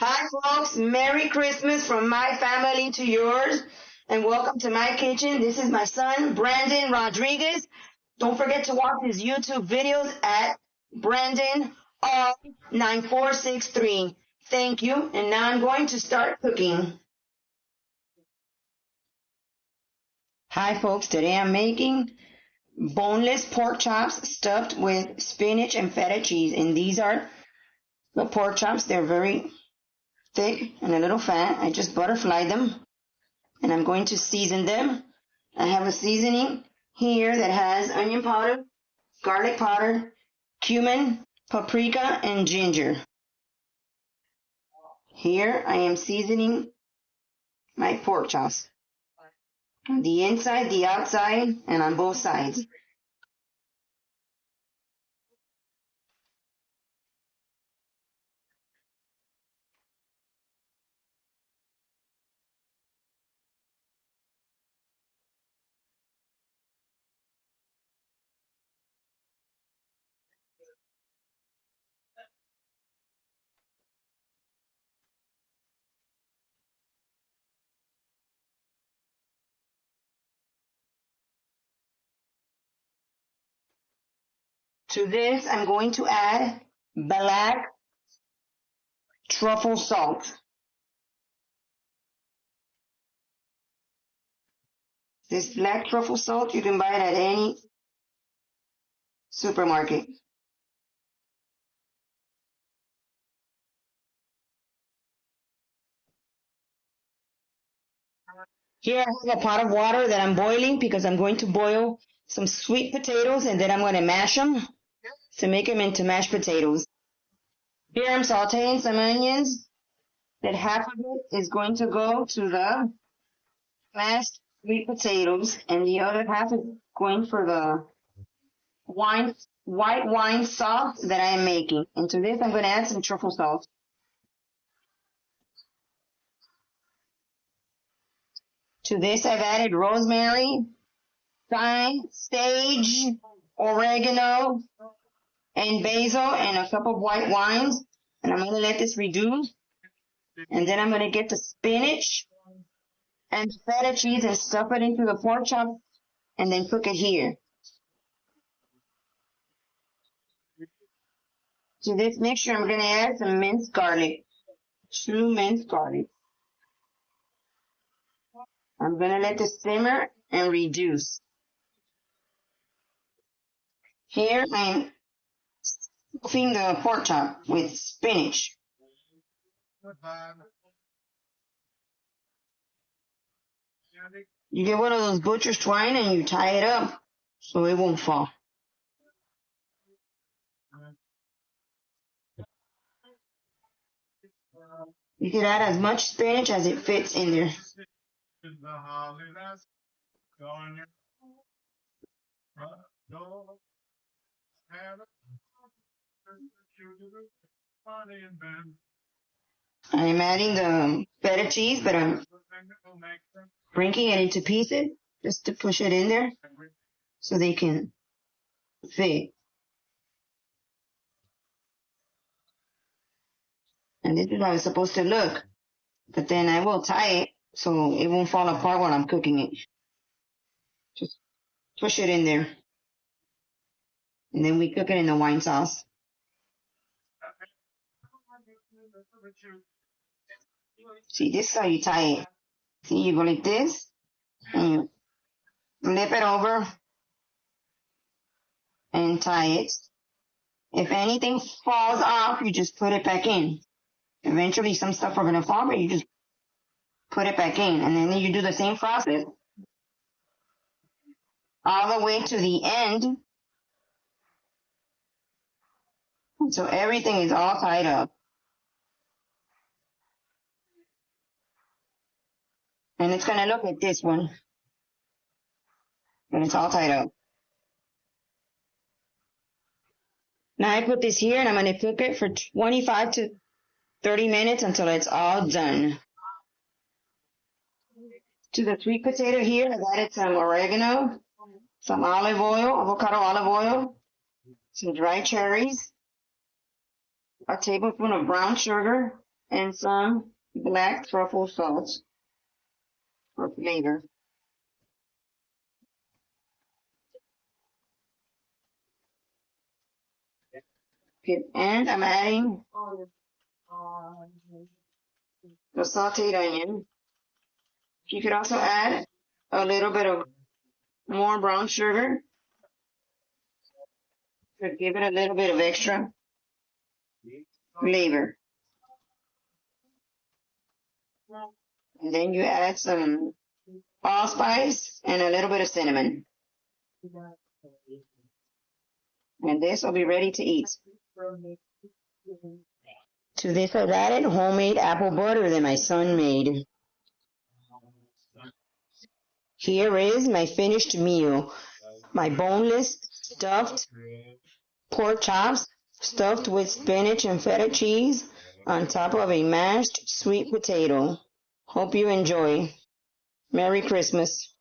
Hi, folks. Merry Christmas from my family to yours, and welcome to my kitchen. This is my son, Brandon Rodriguez. Don't forget to watch his YouTube videos at Brandon R9463. Thank you. And now I'm going to start cooking. Hi, folks. Today I'm making boneless pork chops stuffed with spinach and feta cheese. And these are the pork chops. They're very thick and a little fat. I just butterflied them and I'm going to season them. I have a seasoning here that has onion powder, garlic powder, cumin, paprika, and ginger. Here I am seasoning my pork chops. On the inside, the outside, and on both sides. To this, I'm going to add black truffle salt. This black truffle salt, you can buy it at any supermarket. Here I have a pot of water that I'm boiling because I'm going to boil some sweet potatoes and then I'm going to mash them to make them into mashed potatoes. Here I'm sauteing some onions that half of it is going to go to the mashed sweet potatoes and the other half is going for the white wine sauce that I am making. And to this I'm going to add some truffle salt. To this I've added rosemary, thyme, sage, oregano, and basil, and a cup of white wines. And I'm going to let this reduce. And then I'm going to get the spinach and the feta cheese and stuff it into the pork chop and then cook it here. To this mixture, I'm going to add some minced garlic, 2 minced garlic. I'm going to let this simmer and reduce. Here I'm stuffing the pork chop with spinach. You get one of those butcher's twine and you tie it up so it won't fall. You can add as much spinach as it fits in there. I'm adding the feta cheese, but I'm breaking it into pieces just to push it in there so they can fit. And this is how it's supposed to look. But then I will tie it so it won't fall apart while I'm cooking it. Just push it in there. And then we cook it in the wine sauce. See, this is how you tie it. See, you go like this, and you flip it over and tie it. If anything falls off, you just put it back in. Eventually, some stuff are going to fall, but you just put it back in. And then you do the same process all the way to the end. So everything is all tied up. And it's going to look like this one. And it's all tied up. Now I put this here and I'm going to cook it for 25 to 30 minutes until it's all done. To the sweet potato here, I've added some oregano, some olive oil, avocado olive oil, some dried cherries, a tablespoon of brown sugar, and some black truffle salt for flavor. Okay, and I'm adding the sauteed onion. You could also add a little bit of more brown sugar to give it a little bit of extra flavor. And then you add some allspice and a little bit of cinnamon. And this will be ready to eat. To this I've added homemade apple butter that my son made. Here is my finished meal. My boneless stuffed pork chops stuffed with spinach and feta cheese on top of a mashed sweet potato. Hope you enjoy. Merry Christmas.